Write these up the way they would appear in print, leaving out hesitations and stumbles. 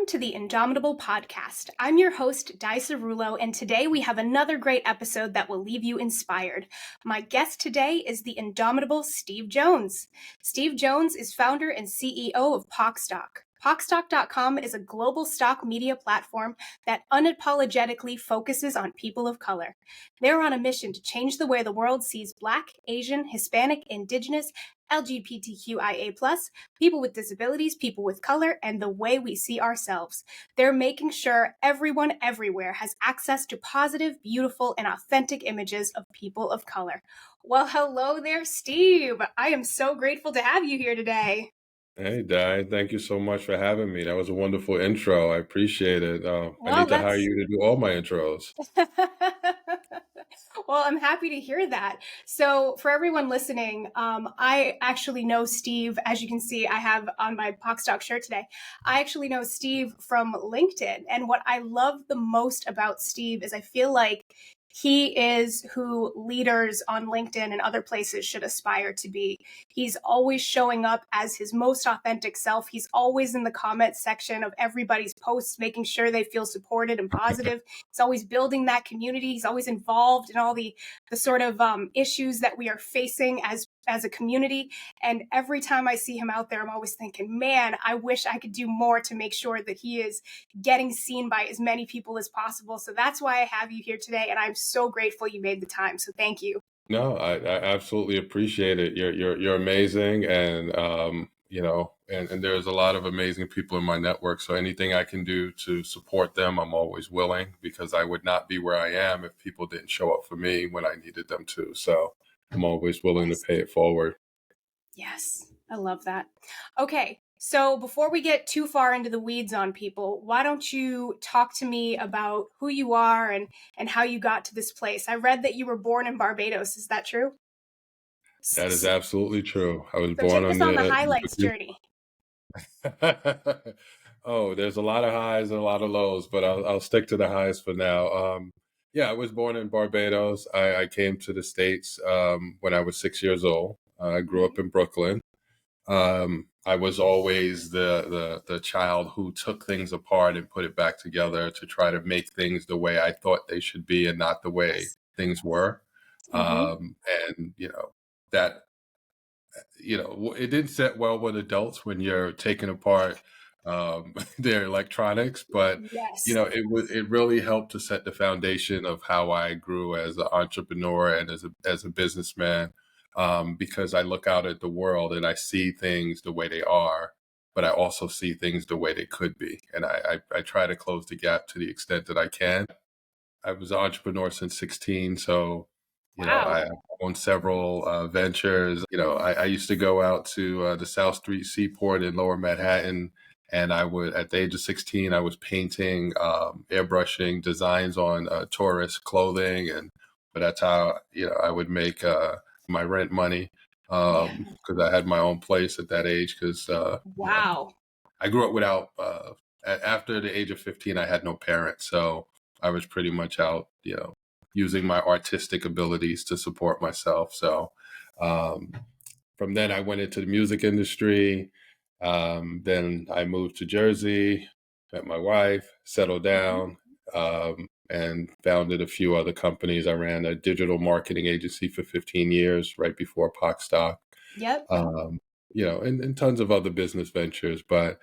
to the Indomitable Podcast. I'm your host, Di Cerullo, and today we have another great episode that will leave you inspired. My guest today is the indomitable Steve Jones. Steve Jones is founder and CEO of POCstock. POCstock.com is a global stock media platform that unapologetically focuses on people of color. They're on a mission to change the way the world sees Black, Asian, Hispanic, Indigenous, LGBTQIA+, people with disabilities, people with color, and the way we see ourselves. They're making sure everyone everywhere has access to positive, beautiful, and authentic images of people of color. Well, hello there, Steve. I am so grateful to have you here today. Hey, Di, thank you so much for having me. That was a wonderful intro. I appreciate it. I Well, need to hire you to do all my intros. Well, I'm happy to hear that. So for everyone listening, I actually know Steve. As you can see, I have on my POCstock shirt today. I actually know Steve from LinkedIn. And what I love the most about Steve is I feel like he is who leaders on LinkedIn and other places should aspire to be. He's always showing up as his most authentic self. He's always in the comments section of everybody's posts, making sure they feel supported and positive. He's always building that community. He's always involved in all the sort of issues that we are facing as a community. And every time I see him out there, I'm always thinking, man, I wish I could do more to make sure that he is getting seen by as many people as possible. So that's why I have you here today. And I'm so grateful you made the time. So thank you. No, I absolutely appreciate it. You're amazing, and and there's a lot of amazing people in my network. So anything I can do to support them, I'm always willing, because I would not be where I am if people didn't show up for me when I needed them to. So I'm always willing to pay it forward. Yes, I love that. Okay, so before we get too far into the weeds on people, why don't you talk to me about who you are and how you got to this place? I read that you were born in Barbados. Is that true? That is absolutely true. I was So born take us on the highlights journey. Oh, there's a lot of highs and a lot of lows, but I'll stick to the highs for now. Yeah, I was born in Barbados. I came to the States when I was 6 years old. I grew up in Brooklyn. I was always the child who took things apart and put it back together to try to make things the way I thought they should be and not the way things were. And that it didn't set well with adults when you're taking apart their electronics, but Yes. it really helped to set the foundation of how I grew as an entrepreneur and as a businessman, because I look out at the world and I see things the way they are, but I also see things the way they could be, and I try to close the gap to the extent that I can. I was an entrepreneur since 16, so I own several ventures. I used to go out to the South Street Seaport in Lower Manhattan, and at the age of 16, I was painting, airbrushing designs on tourist clothing, but that's how I would make my rent money, because I had my own place at that age. Because I grew up without. After the age of 15, I had no parents, so I was pretty much out, using my artistic abilities to support myself. So from then I went into the music industry. Then I moved to Jersey, met my wife, settled down, and founded a few other companies. I ran a digital marketing agency for 15 years right before POCstock. Yep. And tons of other business ventures. But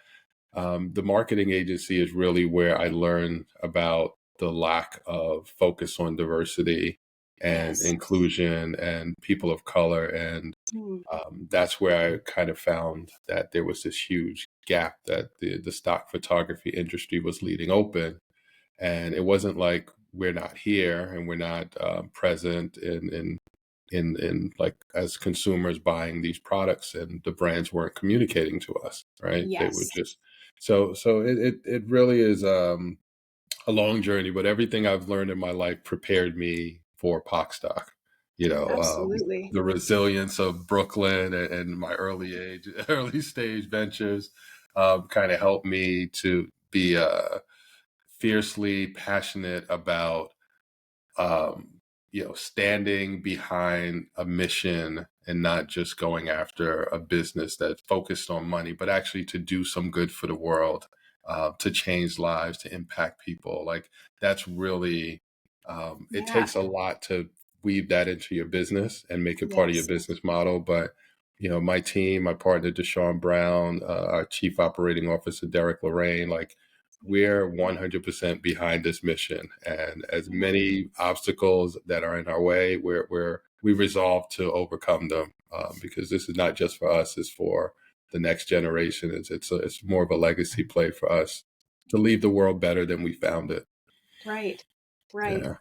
the marketing agency is really where I learned about the lack of focus on diversity and inclusion and people of color. And that's where I kind of found that there was this huge gap that the stock photography industry was leaving open. And it wasn't like we're not here and we're not present in like as consumers buying these products, and the brands weren't communicating to us, right? They would just so it really is a long journey, but everything I've learned in my life prepared me for POCstock. Absolutely. The resilience of Brooklyn and my early stage ventures kind of helped me to be fiercely passionate about standing behind a mission and not just going after a business that's focused on money, but actually to do some good for the world. to change lives, to impact people. Like that's really, it Yeah. takes a lot to weave that into your business and make it part of your Yes. business model. But, my team, my partner, Deshaun Brown, our chief operating officer, Derek Lorraine, like we're 100% behind this mission. And as many obstacles that are in our way, we resolve to overcome them, because this is not just for us, it's for the next generation. It's more of a legacy play for us to leave the world better than we found it. Right. Right. Yeah.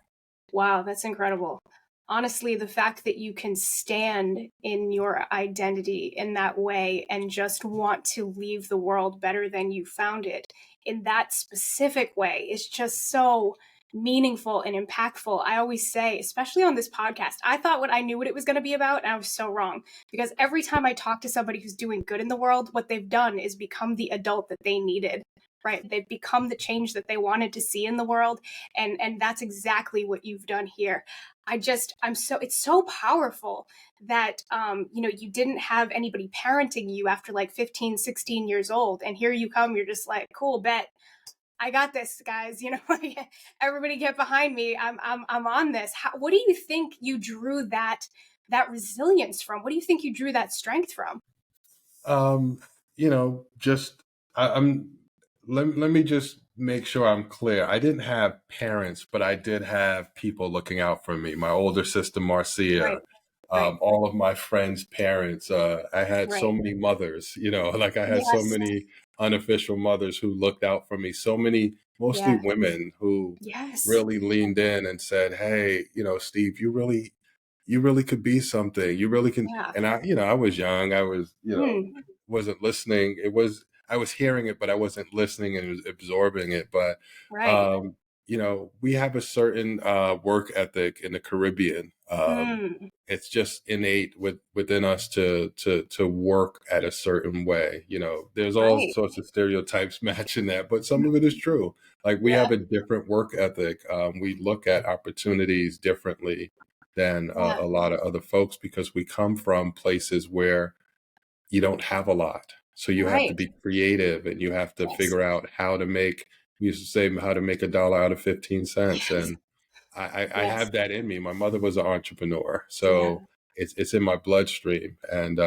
Wow, that's incredible. Honestly, the fact that you can stand in your identity in that way and just want to leave the world better than you found it in that specific way is just so meaningful and impactful. I always say, especially on this podcast, I thought I knew what it was going to be about, and I was so wrong. Because every time I talk to somebody who's doing good in the world, what they've done is become the adult that they needed. Right? They've become the change that they wanted to see in the world. And that's exactly what you've done here. It's so powerful that you didn't have anybody parenting you after like 15, 16 years old, and here you come, you're just like, cool, bet I got this, guys. Like, everybody get behind me. I'm on this. What do you think you drew that resilience from? What do you think you drew that strength from? Just I'm let me just make sure I'm clear. I didn't have parents, but I did have people looking out for me. My older sister Right. Marcia, Right. all of my friends' parents. I had so Right. many mothers, like I had so Yes. many unofficial mothers who looked out for me. So many, mostly Yeah. women who Yes. really leaned in and said, "Hey, Steve, you really could be something. You really can." Yeah. And I was young. I was, wasn't listening. I was hearing it, but I wasn't listening and absorbing it. But Right. um, we have a certain work ethic in the Caribbean. Mm. It's just innate within us to work at a certain way. There's all Right. sorts of stereotypes matching that, but some of it is true. Like we Yeah. have a different work ethic. We look at opportunities differently than Yeah. a lot of other folks because we come from places where you don't have a lot. So you have to Right. be creative and you have to Yes. figure out how to make, we used to say how to make a dollar out of 15 cents. Yes. And I Yes. have that in me. My mother was an entrepreneur. Yeah. So it's in my bloodstream and,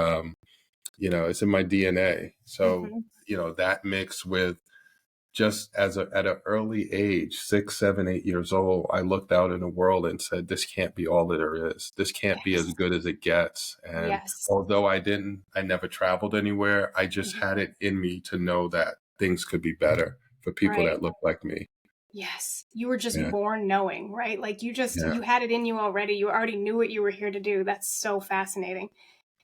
it's in my DNA. So, Hmm. that mixed with just at an early age, 6, 7, 8 years old, I looked out in the world and said, this can't be all that there is. This can't be as Yes. good as it gets. And Yes. although I never traveled anywhere, I just Mhm. had it in me to know that things could be better for people Right. that look like me. Yes. You were just Yeah. born knowing, right? Like Yeah. you had it in you already. You already knew what you were here to do. That's so fascinating.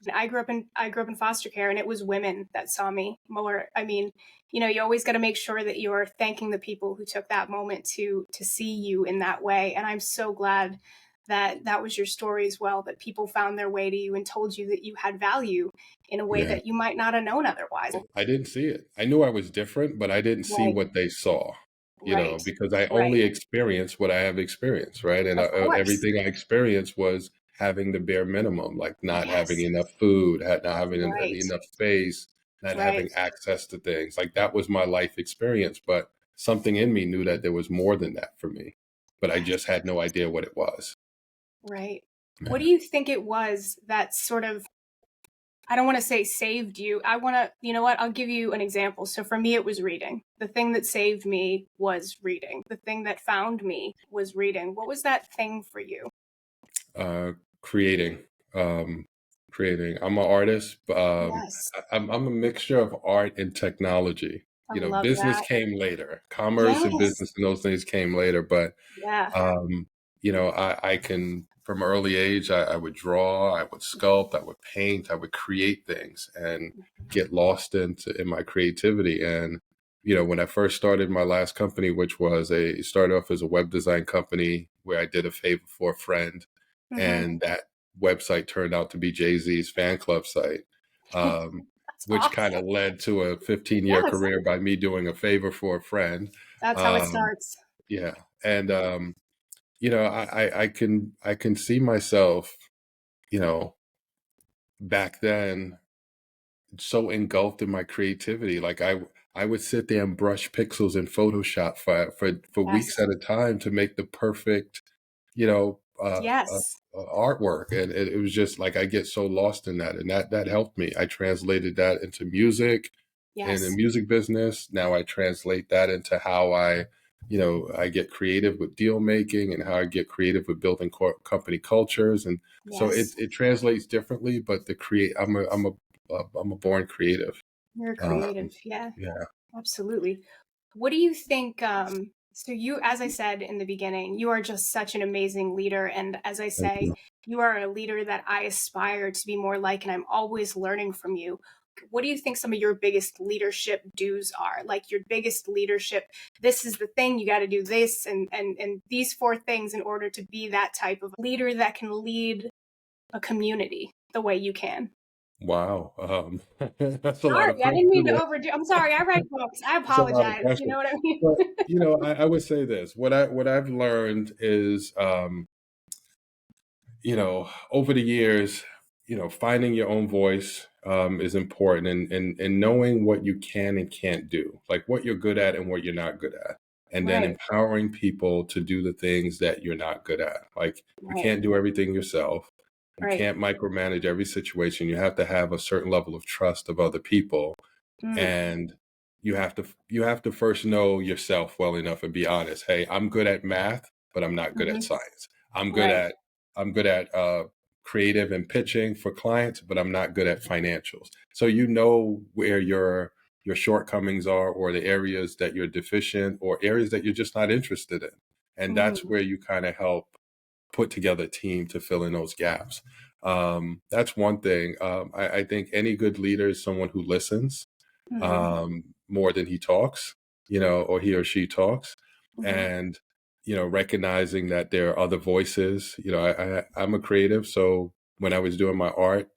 And I grew up in foster care, and it was women that saw me more. I mean, you always got to make sure that you're thanking the people who took that moment to see you in that way. And I'm so glad that that was your story as well, that people found their way to you and told you that you had value in a way Yeah. that you might not have known otherwise. I didn't see it. I knew I was different, but I didn't see Right. what they saw, Right. because I Right. only experienced what I have experienced, right? And Of course. everything I experienced was having the bare minimum, like not having Yes. enough food, not having Right. enough space, not Right. having access to things. Like that was my life experience, but something in me knew that there was more than that for me, but I Yes. just had no idea what it was. Right. What do Yeah. you think it was that sort of, I don't want to say saved you. I want to, you know what? I'll give you an example. So for me, it was reading. The thing that saved me was reading. The thing that found me was reading. What was that thing for you? uh, creating, creating. I'm an artist. Yes. I'm a mixture of art and technology. I love Business that. came later. Commerce and Yes. business and those things came later. But Yeah. I can from early age. I would draw. I would sculpt. I would paint. I would create things and get lost in my creativity. And when I first started my last company, which was started off as a web design company where I did a favor for a friend, Hmm. and that website turned out to be Jay-Z's fan club site, That's which kind of awesome. led to a 15-year Yes. career by me doing a favor for a friend. That's how it Um, starts. yeah, and I can see myself, you know, back then so engulfed in my creativity. Like I would sit there and brush pixels in Photoshop for weeks Yes. at a time to make the perfect, you know, Yes. artwork. And it was just like, I get so lost in that. And that helped me. I translated that into music in the Yes. music business. Now I translate that into how I get creative with deal making and how I get creative with building company cultures. And so Yes. it translates differently, but I'm a born creative. You're Um, creative. Yeah, yeah. absolutely. What do you think? So you, as I said in the beginning, you are just such an amazing leader. And as I Thank say, you. you are a leader that I aspire to be more like, and I'm always learning from you. What do you think some of your biggest leadership dues are? Like your biggest leadership, this is the thing, you got to do this and these four things in order to be that type of leader that can lead a community the way you can. Wow. That's a lot of Sorry, I didn't mean to pressure. overdo. I'm sorry, I write books. I It's a lot of apologize. You pressure. know what I mean? But I would say this. What I've learned is over the years, finding your own voice is important, and knowing what you can and can't do, like what you're good at and what you're not good at. And then Right, empowering people to do the things that you're not good at. Like you right, can't do everything yourself. You right. can't micromanage every situation. You have to have a certain level of trust of other people, Mm, and you have to first know yourself well enough and be honest. Hey, I'm good at math, but I'm not good at hmm. science. I'm good Right, at I'm good at creative and pitching for clients, but I'm not good at financials. So you know where your shortcomings are, or the areas that you're deficient, or areas that you're just not interested in. And that's mm, where you kind of help put together a team to fill in those gaps. That's one thing. I think any good leader is someone who listens hmm, more than he talks, or he or she talks. hmm. And, recognizing that there are other voices. I'm a creative. So when I was doing my art,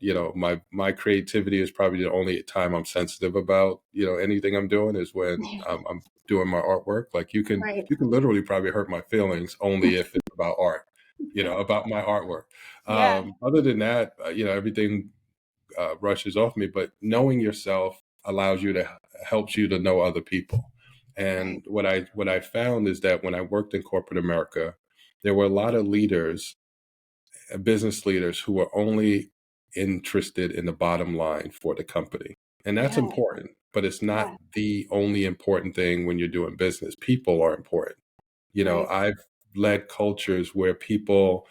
my creativity is probably the only time I'm sensitive about, anything I'm doing is when I'm doing my artwork. Like Right. you can literally probably hurt my feelings only if it's about art, about my artwork. Yeah, Other than that, everything rushes off me, but knowing yourself allows you to helps you to know other people. right. And what I found is that when I worked in corporate America, there were a lot of leaders, business leaders, who were only interested in the bottom line for the company. And that's Yeah, important, but it's not yeah, the only important thing when you're doing business. People are important. right, I've led cultures where people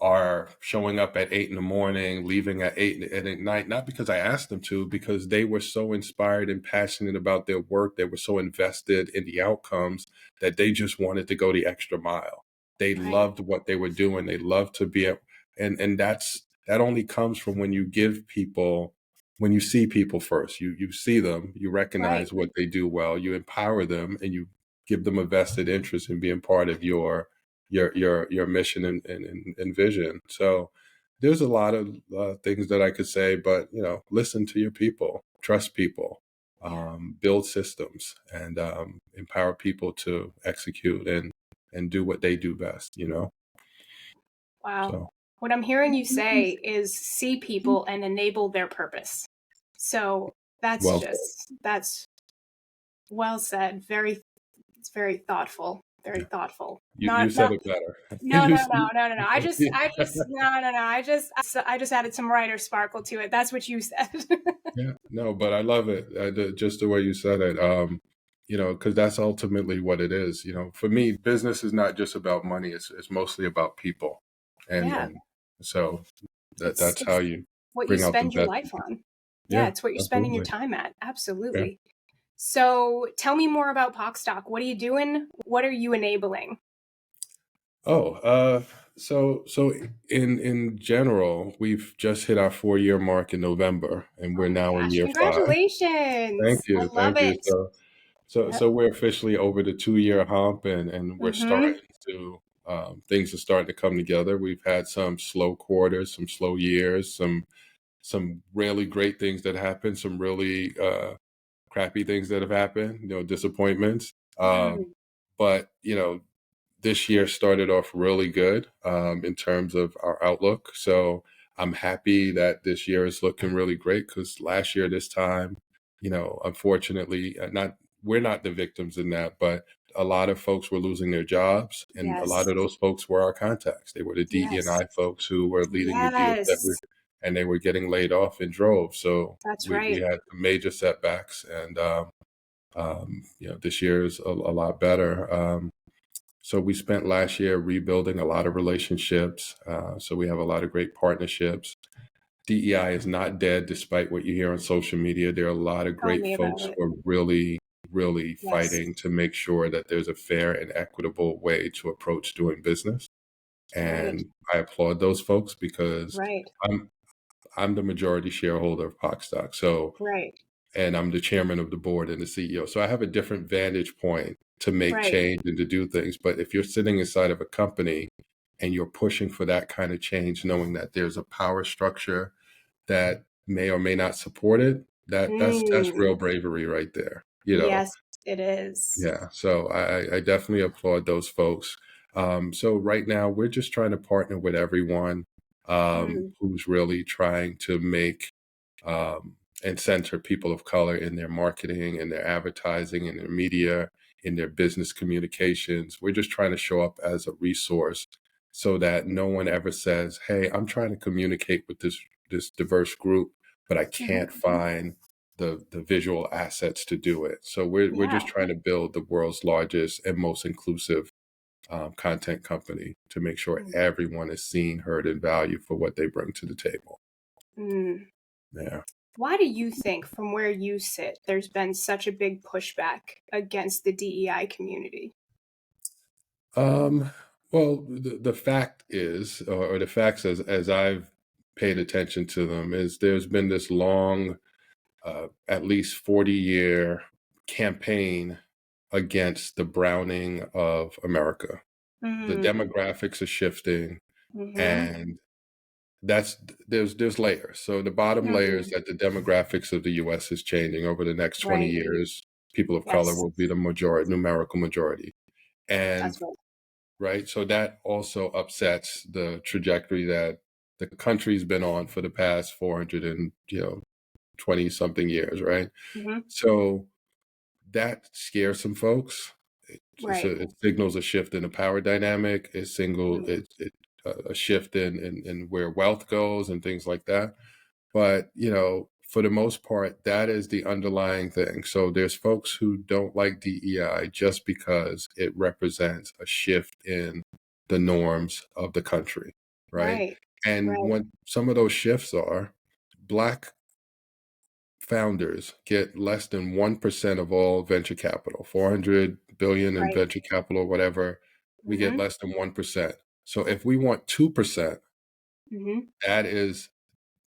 are showing up at 8 in the morning, leaving at 8 at night, not because I asked them to, because they were so inspired and passionate about their work. They were so invested in the outcomes that they just wanted to go the extra mile. They right, loved what they were doing. They loved to be, and that only comes from when you give people, when you see people first, you see them, you right. recognize what they do well, you empower them, and you give them a vested interest in being part of your mission and vision. So there's a lot of things that I could say, but listen to your people, trust people, Yeah. build systems, and empower people to execute and do what they do best. Wow. So What I'm hearing you say is see people and enable their purpose. So well said. that's well said. It's very thoughtful. Very Yeah, thoughtful. you said it better. No, You no, see- no, no, no, no. No, no, no. I just added some writer sparkle to it. That's what you said. Yeah, no, but I love it. Just the way you said it. Because that's ultimately what it is. For me, business is not just about money. It's mostly about people, and Yeah, and so that's how it's you what you bring out the spend your best. life on. Yeah, Yeah, it's what you're spending your absolutely. time at. Yeah. Absolutely. So tell me more about POCstock. What are you doing? What are you enabling? Oh, so in general, we've just hit our 4-year mark in November, and Oh we're my now in gosh, year 5. congratulations. I love Thank you. it. So Yep. we're officially over the 2-year hump, and we're Mm-hmm. starting to things are starting to come together. We've had some slow quarters, some slow years, some really great things that happened, some really crappy things that have happened, disappointments. Mm, But this year started off really good in terms of our outlook. So I'm happy that this year is looking really great, because last year this time unfortunately, we're not the victims in that, but a lot of folks were losing their jobs, and a lot Yes. of those folks were our contacts. They were the Yes. DE&I folks who were leading the deals Yes. and they were getting laid off in droves. So That's we right. had some major setbacks, and this year is a lot better. So we spent last year rebuilding a lot of relationships. So we have a lot of great partnerships. DEI is not dead, despite what you hear on social media. There are a lot of Tell great me about folks it. who are really, really Yes. fighting to make sure that there's a fair and equitable way to approach doing business. Right. And I applaud those folks because Right. I'm I'm the majority shareholder of POCstock. So, Right. and I'm the chairman of the board and the CEO. So I have a different vantage point to make Right. change and to do things. But if you're sitting inside of a company and you're pushing for that kind of change, knowing that there's a power structure that may or may not support it, that's real Mm. bravery right there. Yes, it is. Yeah. So I definitely applaud those folks. So right now we're just trying to partner with everyone Mm. who's really trying to make um, and center people of color in their marketing, in their advertising, in their media, in their business communications. We're just trying to show up as a resource so that no one ever says, "Hey, I'm trying to communicate with this diverse group, but I Mhm. can't find the visual assets to do it." So we're Yeah. just trying to build the world's largest and most inclusive content company to make sure Mm. everyone is seen, heard, and valued for what they bring to the table. Mm. Yeah. Why do you think, from where you sit, there's been such a big pushback against the DEI community? Um, well, the fact is, or the facts as I've paid attention to them, is there's been this long, at least 40-year campaign against the browning of America. The Mm. demographics are shifting, Mhm. and that's there's layers. So the bottom layer is Mhm. that the demographics of the US is changing over the next 20 Right. years. People of color Yes. will be the numerical majority. And That's right. right, so that also upsets the trajectory that the country's been on for the past 400 and 20 something years, right? Mhm. So that scares some folks. Right. It signals a shift in the power dynamic. Mm. A shift in where wealth goes and things like that. But, for the most part, that is the underlying thing. So there's folks who don't like DEI just because it represents a shift in the norms of the country, right? Right. And Right. what some of those shifts are, Black founders get less than 1% of all venture capital, 400 billion in Right. venture capital or whatever, we get Mhm. less than 1%. So if we want 2%, Mhm. that is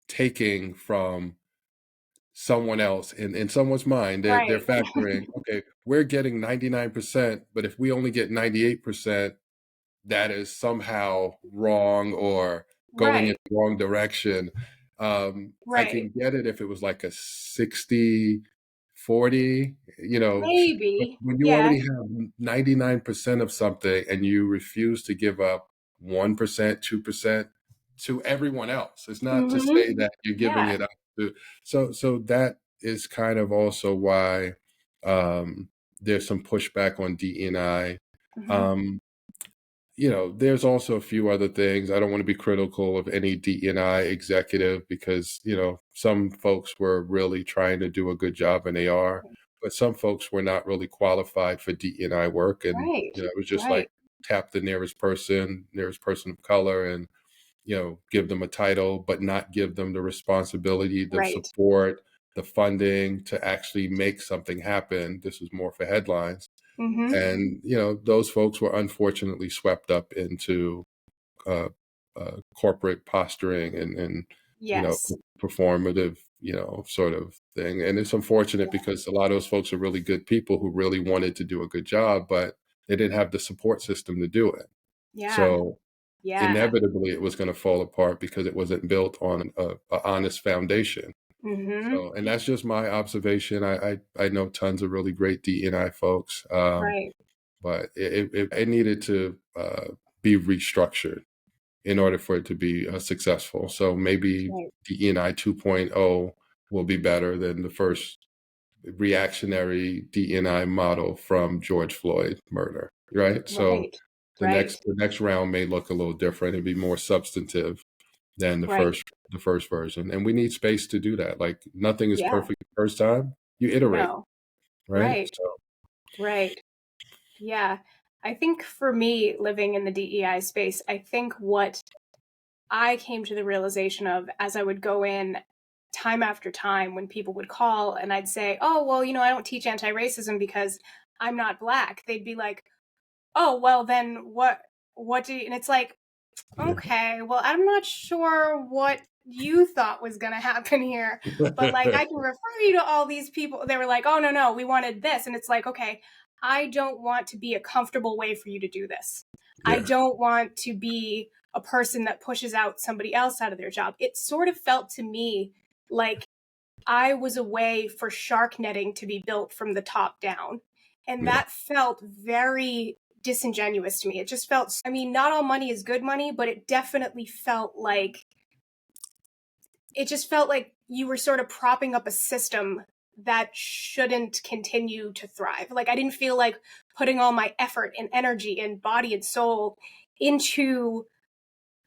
taking from someone else in someone's mind. They're Right. factoring, okay, we're getting 99%, but if we only get 98%, that is somehow wrong or going in Right. the wrong direction. I Right. can get it if it was like a 60-40, but Maybe. when you Yeah. already have 99% of something and you refuse to give up 1%, 2% to everyone else, it's not to say Mhm. that you're giving Yeah. it up to, so that is kind of also why um, there's some pushback on DEI. Mhm. Um, there's also a few other things. I don't want to be critical of any DEI executive because, some folks were really trying to do a good job and they are, but some folks were not really qualified for DEI work. And, Right. it was just like Right. tap the nearest person of color and, give them a title, but not give them the responsibility, the Right. support, the funding to actually make something happen. This is more for headlines. Mhm. And, those folks were unfortunately swept up into uh, corporate posturing and Yes. performative, sort of thing. And it's unfortunate Yeah. because a lot of those folks are really good people who really wanted to do a good job, but they didn't have the support system to do it. Yeah. So Yeah. inevitably it was going to fall apart because it wasn't built on a honest foundation. Mhm. So, and that's just my observation. I know tons of really great DEI folks. Right. But it needed to be restructured in order for it to be successful. So maybe Right. the ENI 2.0 will be better than the first reactionary DNI model from George Floyd murder, right? So Right. the Right. next round may look a little different and be more substantive than Right. the first version. And we need space to do that. Like nothing is Yeah. perfect the first time. You iterate, No. right? Right. So Right. Yeah. I think for me, living in the DEI space, I think what I came to the realization of as I would go in time after time when people would call and I'd say, oh, well, I don't teach anti racism because I'm not Black. They'd be like, oh, well, then what do you, and it's like, okay, well, I'm not sure what you thought was going to happen here, but like, I can refer you to all these people. They were like, oh, no, no, we wanted this. And it's like, okay, I don't want to be a comfortable way for you to do this. I yeah, don't want to be a person that pushes out somebody else out of their job. It sort of felt to me like I was a way for shark netting to be built from the top down. And yeah, that felt very disingenuous to me. It just felt, I mean, not all money is good money, but it definitely felt like, it just felt like you were sort of propping up a system that shouldn't continue to thrive. Like, I didn't feel like putting all my effort and energy and body and soul into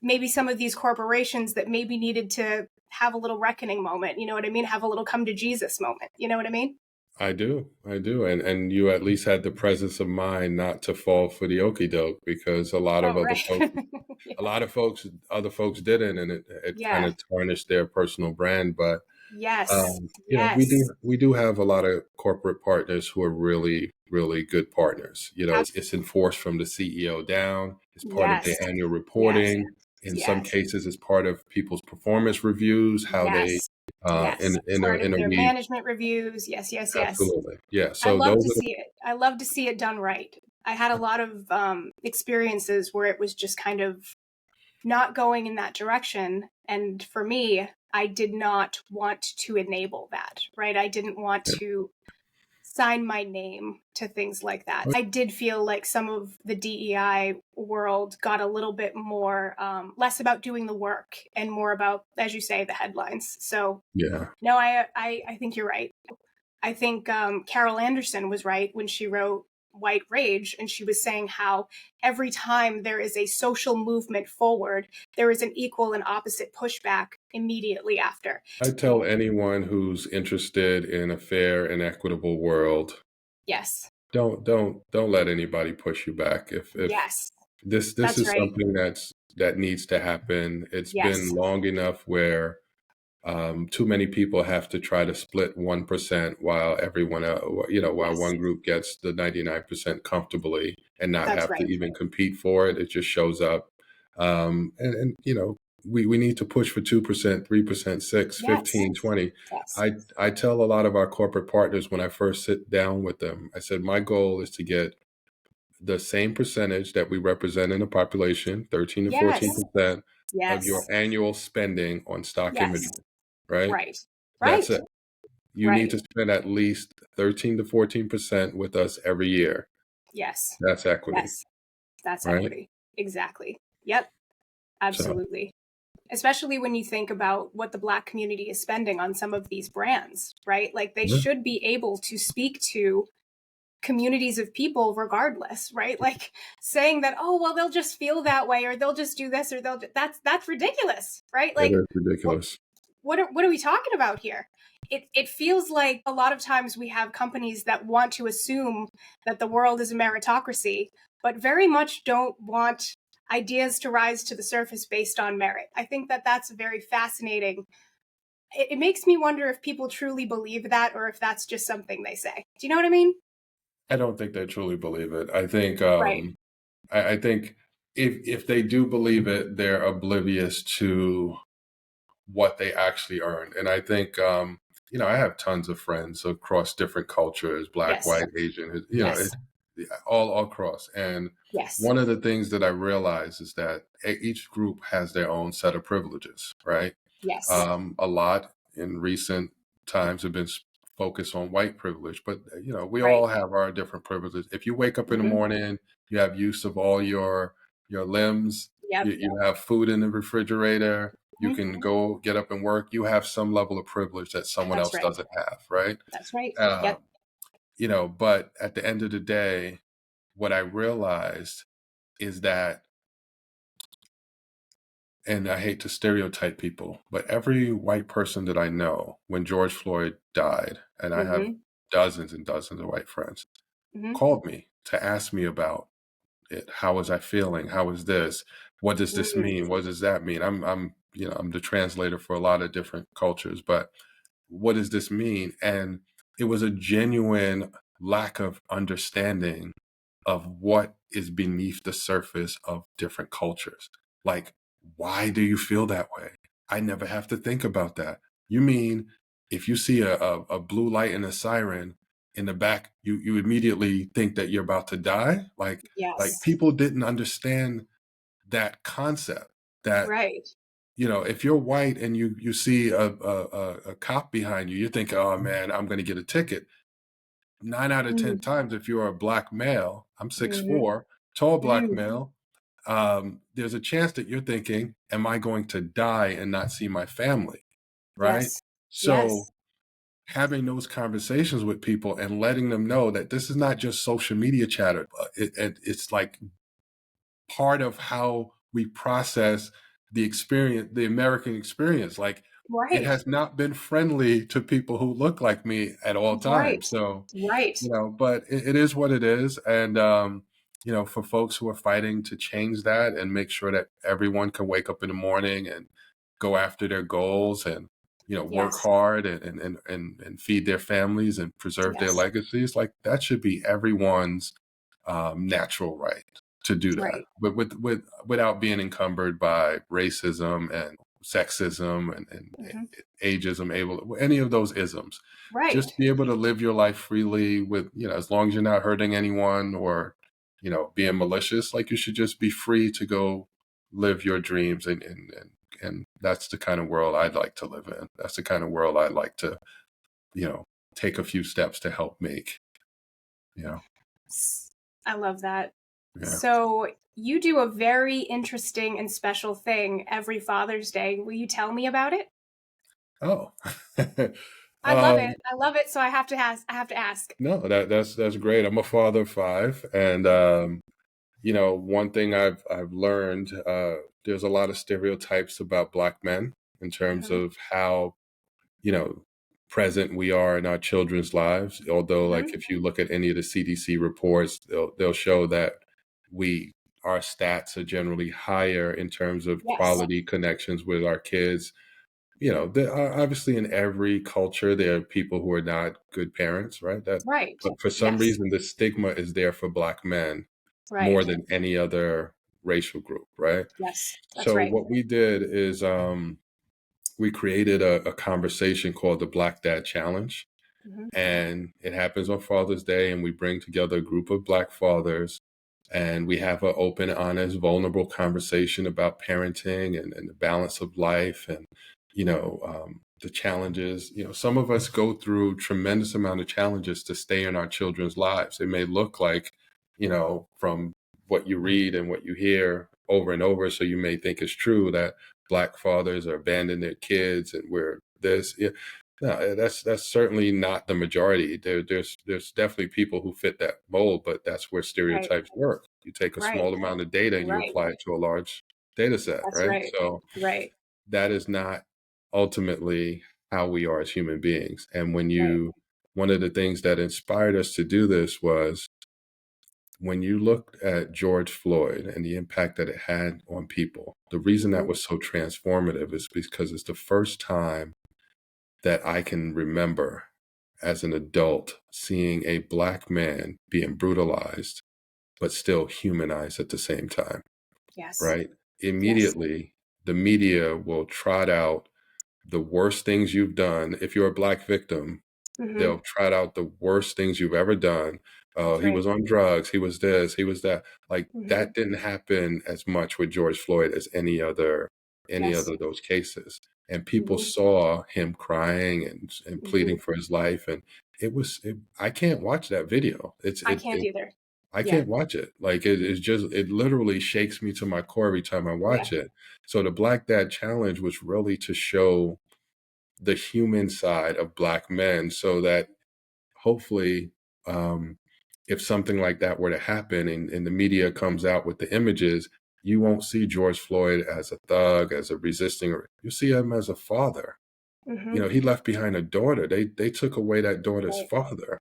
maybe some of these corporations that maybe needed to have a little reckoning moment. You know what I mean? Have a little come to Jesus moment. You know what I mean? I do. And you at least had the presence of mind not to fall for the okey doke because Oh, right. a lot of folks, other folks didn't, and it kind Yeah. of tarnished their personal brand. But Yes. we Yes. do have a lot of corporate partners who are really, really good partners. It's enforced from the CEO down. It's part of their Yes. annual Yes. reporting. In some Yes. cases, it's part of people's performance reviews, how they Yes. Yes. Part in of a their week. management reviews. Yes, yes, yes. Absolutely, yeah. I So love those to are see it. I love to see it done right. I had a lot of experiences where it was just kind of not going in that direction. And for me, I did not want to enable that, right? I didn't want to sign my name to things like that. I did feel like some of the DEI world got a little bit more, less about doing the work and more about, as you say, the headlines. So, yeah. no, I think you're right. I think Carol Anderson was right when she wrote White Rage, and she was saying how every time there is a social movement forward, there is an equal and opposite pushback immediately after. I tell anyone who's interested in a fair and equitable world, Yes, don't let anybody push you back. If yes, this that's is right. something that needs to happen. It's been Yes, long enough where too many people have to try to split 1% while everyone, while yes, one group gets the 99% comfortably and not that's have to right. even compete for it. It just shows up. And we need to push for 2%, 3%, 6, Yes, 15, 20. yes, I tell a lot of our corporate partners when I first sit down with them, I said, my goal is to get the same percentage that we represent in the population, 13 to yes, 14% of your yes, annual spending on stock yes, imagery, right? right, That's right, it. You need right. to spend at least 13 to 14% with us every year. Yes, That's equity, yes, that's right? equity. Exactly. Yep, So, absolutely. Especially when you think about what the Black community is spending on some of these brands, right? Like they yeah, should be able to speak to communities of people regardless, right? Like saying that, oh, well, they'll just feel that way or they'll just do this or that's ridiculous, right? it Like is what ridiculous. what are we talking about here? It feels like a lot of times we have companies that want to assume that the world is a meritocracy, but very much don't want ideas to rise to the surface based on merit. I think that that's very fascinating. It makes me wonder if people truly believe that or if that's just something they say. Do you know what I mean? I don't think they truly believe it. I think Right. I think if they do believe it, they're oblivious to what they actually earned. And I think, I have tons of friends across different cultures, Black, Yes. white, Asian, Yes. all across. And Yes. one of the things that I realize is that each group has their own set of privileges, right? Yes. A lot in recent times have been focused on white privilege, but we Right. all have our different privileges. If you wake up in the Hmm. morning, you have use of all your limbs, Yep. you have food in the refrigerator, You can go get up and work. You have some level of privilege that someone That's else right. doesn't have, right? That's right. Uh, Yep. but at the end of the day, what I realized is that, and I hate to stereotype people, but every white person that I know, when George Floyd died, and I have Mm-hmm. dozens and dozens of white friends, Mm-hmm. called me to ask me about it. How was I feeling? How was this? What does this Mm-hmm. mean? What does that mean? I'm the translator for a lot of different cultures, but what does this mean? And it was a genuine lack of understanding of what is beneath the surface of different cultures. Like, why do you feel that way? I never have to think about that. You mean if you see a blue light and a siren in the back, you immediately think that you're about to die? Like Yes. people didn't understand that concept that, Right. if you're white and you see a cop behind you, you think, oh man, I'm going to get a ticket. 9 out of 10 Mm-hmm. times, if you're a black male, I'm Mm-hmm. 6'4", tall black Mm. male, there's a chance that you're thinking, am I going to die and not see my family? Right? Yes. So Yes. having those conversations with people and letting them know that this is not just social media chatter. It's like part of how we process the experience, the American experience. Like, it Right. has not been friendly to people who look like me at all Right. times. So, Right. but it is what it is. And, for folks who are fighting to change that and make sure that everyone can wake up in the morning and go after their goals and, work Yes. hard and feed their families and preserve their Yes. legacies, like that should be everyone's natural right to do that, Right. but without being encumbered by racism and sexism and Mm-hmm. ageism, any of those isms. Right. Just be able to live your life freely with, as long as you're not hurting anyone or, being malicious, like you should just be free to go live your dreams. And that's the kind of world I'd like to live in. That's the kind of world I'd like to, you know, take a few steps to help make, you know, I love that. yeah. So you do a very interesting and special thing every Father's Day. Will you tell me about it? Oh, I love um, it. I love it. So I have to ask. I have to ask. no, that's great. I'm a father of five, and one thing I've learned, there's a lot of stereotypes about Black men in terms Mm-hmm. of how, you know, present we are in our children's lives. Although, Mm-hmm. like, if you look at any of the CDC reports, they'll show that we our stats are generally higher in terms of Yes. quality connections with our kids. There are, obviously, in every culture, there are people who are not good parents, right? Right. But for some Yes. reason, the stigma is there for Black men more Right. than any other racial group, right? Yes. That's So right. what we did is we created a conversation called the Black Dad Challenge, Mm-hmm. and it happens on Father's Day, and we bring together a group of Black fathers, and we have an open, honest, vulnerable conversation about parenting and the balance of life and, the challenges. Some of us go through tremendous amount of challenges to stay in our children's lives. It may look like, from what you read and what you hear over and over, so you may think it's true that Black fathers are abandoning their kids and we're this. Yeah. No, that's certainly not the majority. There's definitely people who fit that mold, but that's where Right. stereotypes work. You take a Right. small amount of data and you Right. apply it to a large data set, That's right? right. So Right. that is not ultimately how we are as human beings. And Right. one of the things that inspired us to do this was when you looked at George Floyd and the impact that it had on people. The reason that Mm-hmm. was so transformative is because it's the first time that I can remember as an adult seeing a Black man being brutalized, but still humanized at the same time, Yes. right? Yes. Immediately, the media will trot out the worst things you've done. If you're a Black victim, Mm-hmm. they'll trot out the worst things you've ever done. Oh, That's he right. was on drugs. He was this. He was that. Like, Mm-hmm. that didn't happen as much with George Floyd as any other Yes. of those cases. And people Mm-hmm. saw him crying and Mm-hmm. pleading for his life. And I can't watch that video. I can't either. I Yeah. can't watch it. Like it literally shakes me to my core every time I Yeah. watch it. So the Black Dad Challenge was really to show the human side of Black men so that hopefully, if something like that were to happen and the media comes out with the images, you won't see George Floyd as a thug, as a resisting, you see him as a father. Hmm. He left behind a daughter. They took away that daughter's Right. father.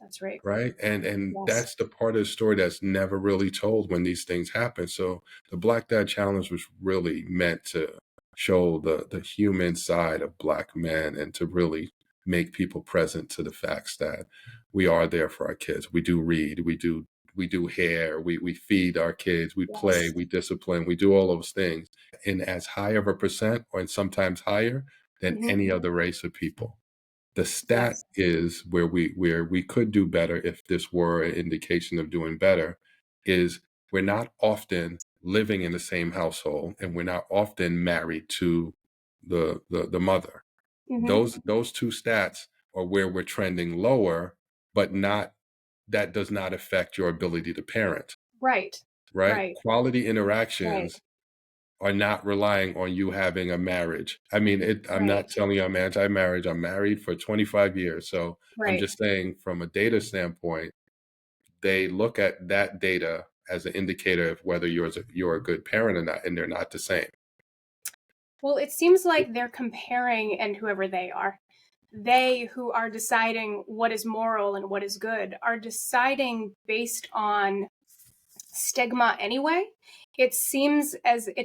That's right. Right. And Yes. that's the part of the story that's never really told when these things happen. So the Black Dad Challenge was really meant to show the human side of Black men and to really make people present to the facts that we are there for our kids. We do read, we do hair, we feed our kids, we play, Yes. we discipline, we do all those things in as high of a percent or in sometimes higher than Hmm. any other race of people. The stat Yes. is where we could do better if this were an indication of doing better, is we're not often living in the same household and we're not often married to the mother. Hmm. Those two stats are where we're trending lower, but not that does not affect your ability to parent, Right. right? Right. Quality Right. interactions are not relying on you having a marriage. I mean, I'm Right. not telling you I'm anti-marriage. I'm married for 25 years. So I'm Right. just saying from a data standpoint, they look at that data as an indicator of whether you're a good parent or not, and they're not the same. Well, it seems like they're comparing, and whoever they who are deciding what is moral and what is good are deciding based on stigma anyway. It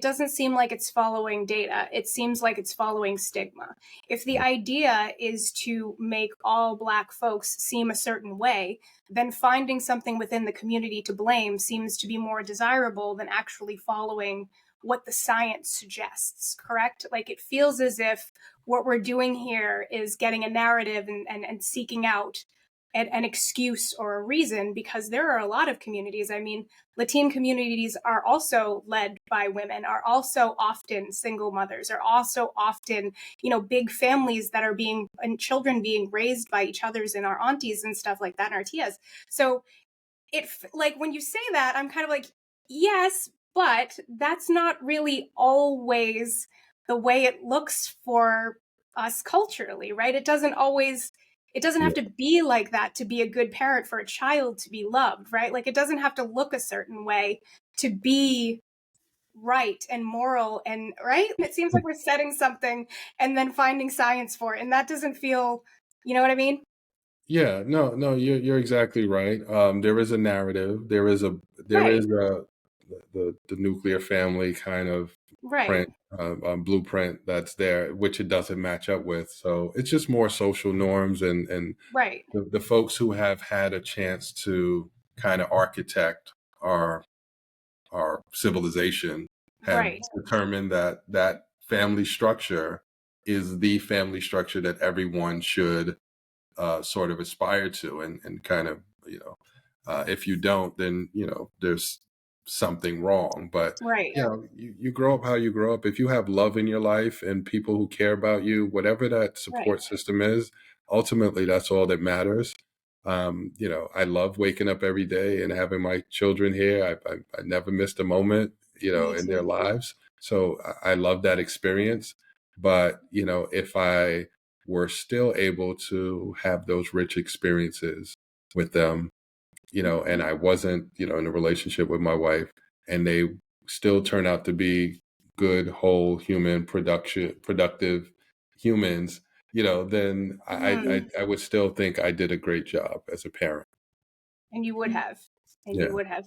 doesn't seem like it's following data. It seems like it's following stigma. If the idea is to make all Black folks seem a certain way, then finding something within the community to blame seems to be more desirable than actually following what the science suggests, correct? Like it feels as if what we're doing here is getting a narrative and seeking out an excuse or a reason, because there are a lot of communities. I mean, Latin communities are also led by women, are also often single mothers, are also often, big families that are being, and children being raised by each other's and our aunties and stuff like that, and our tias. So like when you say that, I'm kind of like, yes, but that's not really always the way it looks for us culturally, right? It doesn't Yeah. have to be like that to be a good parent for a child to be loved, right? Like it doesn't have to look a certain way to be right and moral and right. It seems like we're setting something and then finding science for it, and that doesn't feel, you know what I mean? Yeah, no, you're exactly right. There is a narrative. There Right. is the nuclear family kind of Right. print blueprint that's there, which it doesn't match up with. So it's just more social norms and Right. the folks who have had a chance to kind of architect our our civilization have Right. determined that that family structure is the family structure that everyone should sort of aspire to and kind of, if you don't, then, there's something wrong. But, Right. you grow up how you grow up. If you have love in your life and people who care about you, whatever that Right. support system is, ultimately, that's all that matters. I love waking up every day and having my children here. I never missed a moment, Me in their too. lives. So I love that experience. But, if I were still able to have those rich experiences with them, and I wasn't, in a relationship with my wife, and they still turn out to be good, whole human productive humans, then Mm. I would still think I did a great job as a parent. And you would have. And you Yeah. would have.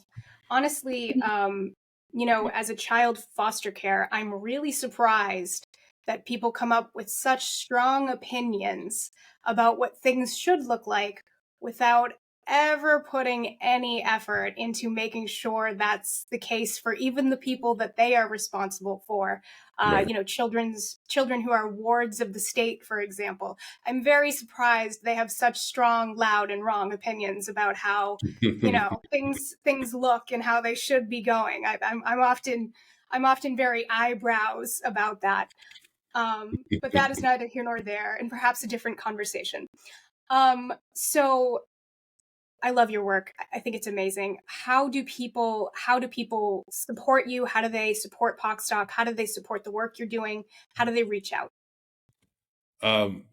Honestly, as a child foster care, I'm really surprised that people come up with such strong opinions about what things should look like without ever putting any effort into making sure that's the case for even the people that they are responsible for. Right. Children who are wards of the state, for example. I'm very surprised they have such strong, loud, and wrong opinions about how things look and how they should be going. I'm often very eyebrows about that. But that is neither here nor there, and perhaps a different conversation. So I love your work. I think it's amazing. How do people support you? How do they support POCstock? How do they support the work you're doing? How do they reach out?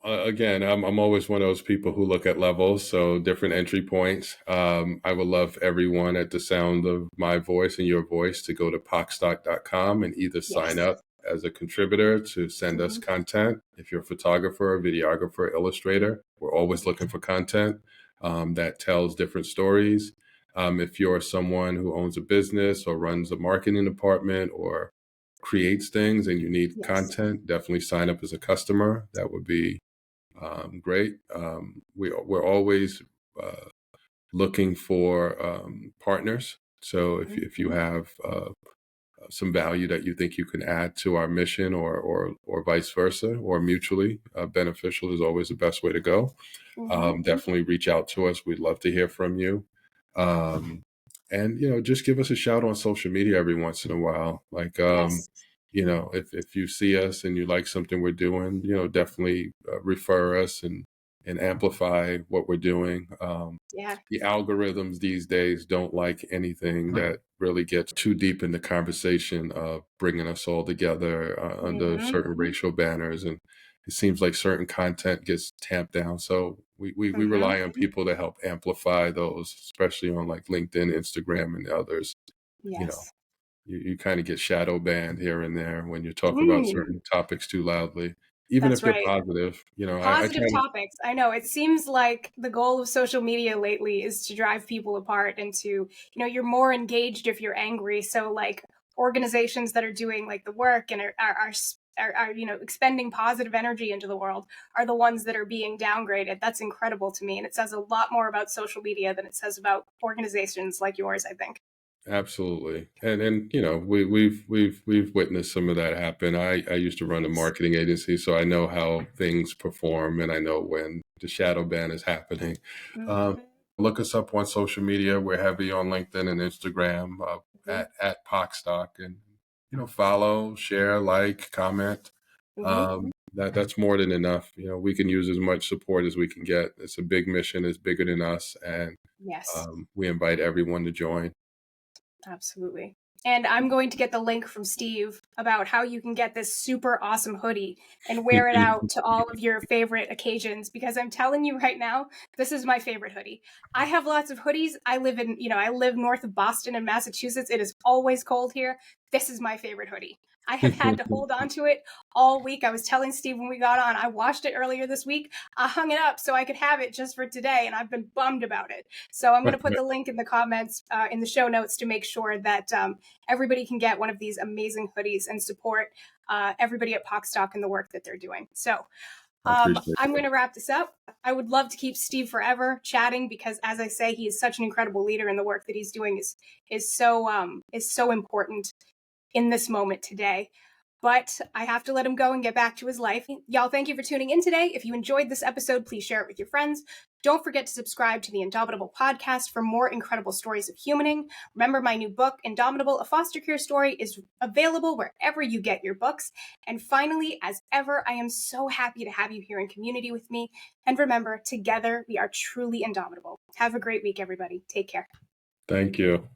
Again, I'm always one of those people who look at levels, so different entry points. I would love everyone at the sound of my voice and your voice to go to POCstock.com and either sign Yes. up as a contributor to send us Mhm. content. If you're a photographer, videographer, illustrator, we're always looking for content that tells different stories. If you're someone who owns a business or runs a marketing department or creates things and you need Yes. content, definitely sign up as a customer. That would be great. We're always uh, looking for partners. So if you Mhm. have some value that you think you can add to our mission or vice versa or mutually beneficial is always the best way to go. Mhm. Definitely reach out to us. We'd love to hear from you. Um, and just give us a shout on social media every once in a while. Like, Yes. if you see us and you like something we're doing, definitely refer us and amplify what we're doing. Yeah. The algorithms these days don't like anything that really gets too deep in the conversation of bringing us all together under Mhm. certain racial banners. And it seems like certain content gets tamped down. So we Mhm. rely on people to help amplify those, especially on like LinkedIn, Instagram, and others. You know, Yes. you kind of get shadow banned here and there when you talk about Mm. certain topics too loudly, even if That's they're right. positive. I Positive try to. topics. I know it seems like the goal of social media lately is to drive people apart and to, you're more engaged if you're angry. So like organizations that are doing like the work and are expending positive energy into the world are the ones that are being downgraded. That's incredible to me, and it says a lot more about social media than it says about organizations like yours, I think. Absolutely. And we've witnessed some of that happen. I used to run a Yes. marketing agency, so I know how things perform and I know when the shadow ban is happening. Um, Mhm. Look us up on social media. We're heavy on LinkedIn and Instagram Mhm. at POCstock, and follow, share, like, comment. Mhm. That's more than enough. We can use as much support as we can get. It's a big mission. It's bigger than us, and Yes. we invite everyone to join. Absolutely. And I'm going to get the link from Steve about how you can get this super awesome hoodie and wear it out to all of your favorite occasions, because I'm telling you right now, this is my favorite hoodie. I have lots of hoodies. I live north of Boston in Massachusetts. It is always cold here. This is my favorite hoodie. I have had to hold on to it all week. I was telling Steve when we got on, I washed it earlier this week. I hung it up so I could have it just for today, and I've been bummed about it. So I'm going to put the link in the comments, in the show notes, to make sure that everybody can get one of these amazing hoodies and support everybody at POCstock and the work that they're doing. So I appreciate I'm going that. to wrap this up. I would love to keep Steve forever chatting, because, as I say, he is such an incredible leader, and the work that he's doing is so important in this moment today. But I have to let him go and get back to his life. Y'all, thank you for tuning in today. If you enjoyed this episode, please share it with your friends. Don't forget to subscribe to the Indomitable Podcast for more incredible stories of humaning. Remember, my new book, Indomitable, A Foster Care Story, is available wherever you get your books. And finally, as ever, I am so happy to have you here in community with me. And remember, together we are truly indomitable. Have a great week, everybody. Take care. Thank you.